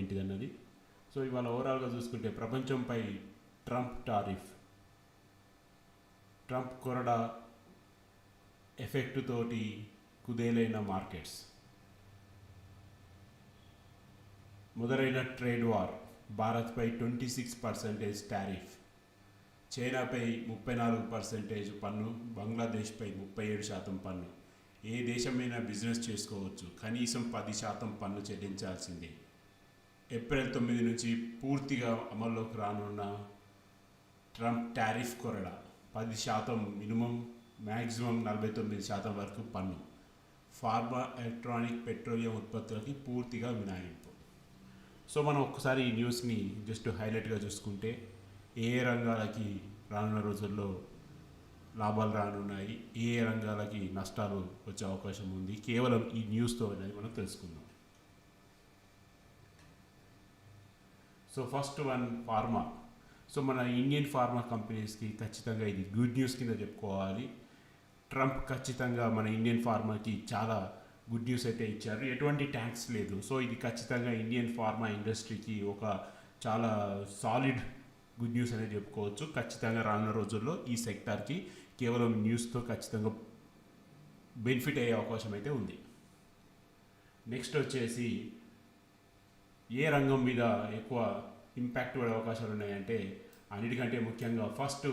ఏంటిదన్నది. So ఇవాళ ఓవరాల్గా చూసుకుంటే ప్రపంచంపై ట్రంప్ టారిఫ్, ట్రంప్ కొరడా ఎఫెక్ట్ తోటి కుదేలైన మార్కెట్స్, మొదలైన ట్రేడ్ వార్, భారత్పై 26% టారిఫ్, చైనాపై 34% పన్ను, బంగ్లాదేశ్పై 37% పన్ను. ఏ దేశమైనా బిజినెస్ చేసుకోవచ్చు, కనీసం 10% పన్ను చెల్లించాల్సిందే. ఏప్రిల్ 9 నుంచి పూర్తిగా అమల్లోకి రానున్న ట్రంప్ టారిఫ్ కొరడ 10% మినిమం, మ్యాక్సిమం 49% వరకు పన్ను. ఫార్మా, ఎలక్ట్రానిక్, పెట్రోలియం ఉత్పత్తులకి పూర్తిగా మినహాయింపు. సో మనం ఒక్కసారి ఈ న్యూస్ని జస్ట్ హైలైట్గా చూసుకుంటే ఏ రంగాలకి రానున్న రోజుల్లో లాభాలు రానున్నాయి, ఏ రంగాలకి నష్టాలు వచ్చే అవకాశం ఉంది, కేవలం ఈ న్యూస్తో అనేది మనం తెలుసుకుందాం. So first one, pharma. So మన ఇండియన్ ఫార్మా కంపెనీస్కి ఖచ్చితంగా ఇది గుడ్ న్యూస్ కింద చెప్పుకోవాలి. ట్రంప్ ఖచ్చితంగా మన ఇండియన్ ఫార్మాకి చాలా గుడ్ న్యూస్ అయితే ఇచ్చారు, ఎటువంటి ట్యాక్స్ లేదు. సో ఇది ఖచ్చితంగా ఇండియన్ ఫార్మా ఇండస్ట్రీకి ఒక చాలా సాలిడ్ గుడ్ న్యూస్ అనేది చెప్పుకోవచ్చు. ఖచ్చితంగా రానున్న రోజుల్లో ఈ సెక్టార్కి కేవలం న్యూస్తో ఖచ్చితంగా బెనిఫిట్ అయ్యే అవకాశం అయితే ఉంది. నెక్స్ట్ వచ్చేసి ఏ రంగం మీద ఎక్కువ ఇంపాక్ట్ పడే అవకాశాలు ఉన్నాయంటే అన్నిటికంటే ముఖ్యంగా ఫస్ట్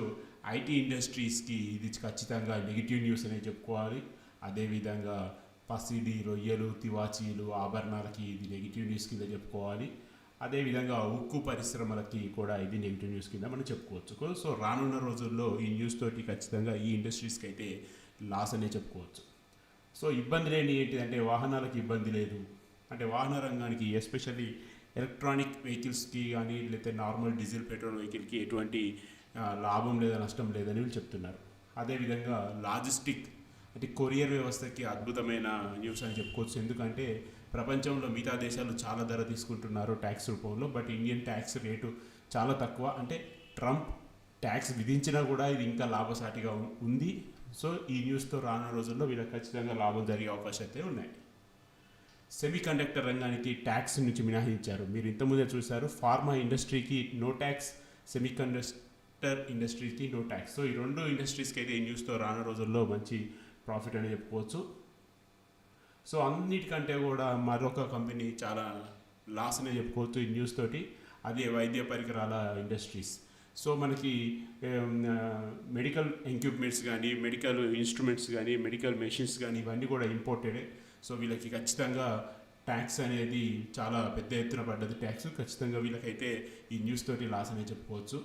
ఐటీ ఇండస్ట్రీస్కి ఇది ఖచ్చితంగా నెగిటివ్ న్యూస్ అనేది చెప్పుకోవాలి. అదేవిధంగా పసిడి, రొయ్యలు, తివాచీలు, ఆభరణాలకి ఇది నెగిటివ్ న్యూస్ కింద చెప్పుకోవాలి. అదేవిధంగా ఉక్కు పరిశ్రమలకి కూడా ఇది నెగిటివ్ న్యూస్ కింద మనం చెప్పుకోవచ్చు. సో రానున్న రోజుల్లో ఈ న్యూస్ తోటి ఖచ్చితంగా ఈ ఇండస్ట్రీస్కి అయితే లాస్ అనే చెప్పుకోవచ్చు. సో ఇబ్బంది లేని ఏంటిదంటే వాహనాలకు ఇబ్బంది లేదు, అంటే వాహన రంగానికి ఎస్పెషల్లీ ఎలక్ట్రానిక్ వెహికల్స్కి కానీ లేకపోతే నార్మల్ డీజిల్ పెట్రోల్ వెహికల్కి ఎటువంటి లాభం లేదా నష్టం లేదని వీళ్ళు చెప్తున్నారు. అదేవిధంగా లాజిస్టిక్ అంటే కొరియర్ వ్యవస్థకి అద్భుతమైన న్యూస్ అని చెప్పుకోవచ్చు. ఎందుకంటే ప్రపంచంలో మిగతా దేశాలు చాలా ధర తీసుకుంటున్నారు ట్యాక్స్ రూపంలో, బట్ ఇండియన్ ట్యాక్స్ రేటు చాలా తక్కువ. అంటే ట్రంప్ ట్యాక్స్ విధించినా కూడా ఇది ఇంకా లాభసాటిగా ఉంది. సో ఈ న్యూస్తో రానున్న రోజుల్లో వీళ్ళకి ఖచ్చితంగా లాభం జరిగే అవకాశాలు అయితే ఉన్నాయి. సెమీ కండక్టర్ రంగానికి ట్యాక్స్ నుంచి మినహాయించారు. మీరు ఇంతకుముందే చూశారు, ఫార్మా ఇండస్ట్రీకి నో ట్యాక్స్, సెమీ కండక్టర్ ఇండస్ట్రీకి నో ట్యాక్స్. సో ఈ రెండు ఇండస్ట్రీస్కి అయితే ఈ న్యూస్తో రానున్న రోజుల్లో మంచి ప్రాఫిట్ అని చెప్పుకోవచ్చు. సో అన్నిటికంటే కూడా మరొక కంపెనీ చాలా లాస్ అనే చెప్పుకోవచ్చు ఈ న్యూస్ తోటి, అదే వైద్య పరికరాల ఇండస్ట్రీస్. సో మనకి మెడికల్ ఎక్విప్మెంట్స్ కానీ, మెడికల్ ఇన్స్ట్రుమెంట్స్ కానీ, మెడికల్ మెషిన్స్ కానీ ఇవన్నీ కూడా ఇంపోర్టెడే. సో వీళ్ళకి ఖచ్చితంగా ట్యాక్స్ అనేది చాలా పెద్ద ఎత్తున పడ్డది. ట్యాక్స్ ఖచ్చితంగా వీళ్ళకైతే ఈ న్యూస్ తోటి లాస్ అనే చెప్పుకోవచ్చు.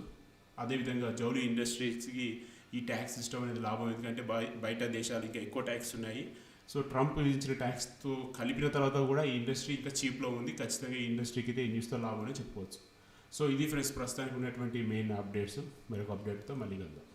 అదేవిధంగా జౌళి ఇండస్ట్రీస్కి ఈ ట్యాక్స్ సిస్టమ్ అనేది లాభం, ఎందుకంటే బయట దేశాలు ఇంకా ఎక్కువ ట్యాక్స్ ఉన్నాయి. సో ట్రంప్ విధించిన ట్యాక్స్తో కలిపిన తర్వాత కూడా ఈ ఇండస్ట్రీ ఇంకా చీప్లో ఉంది. ఖచ్చితంగా ఈ ఇండస్ట్రీకి అయితే ఈ న్యూస్తో లాభం అని చెప్పుకోవచ్చు. సో ఇది ఫ్రెండ్స్ ప్రస్తుతానికి ఉన్నటువంటి మెయిన్ అప్డేట్స్. మరొక అప్డేట్తో మళ్ళీ కలుద్దాం.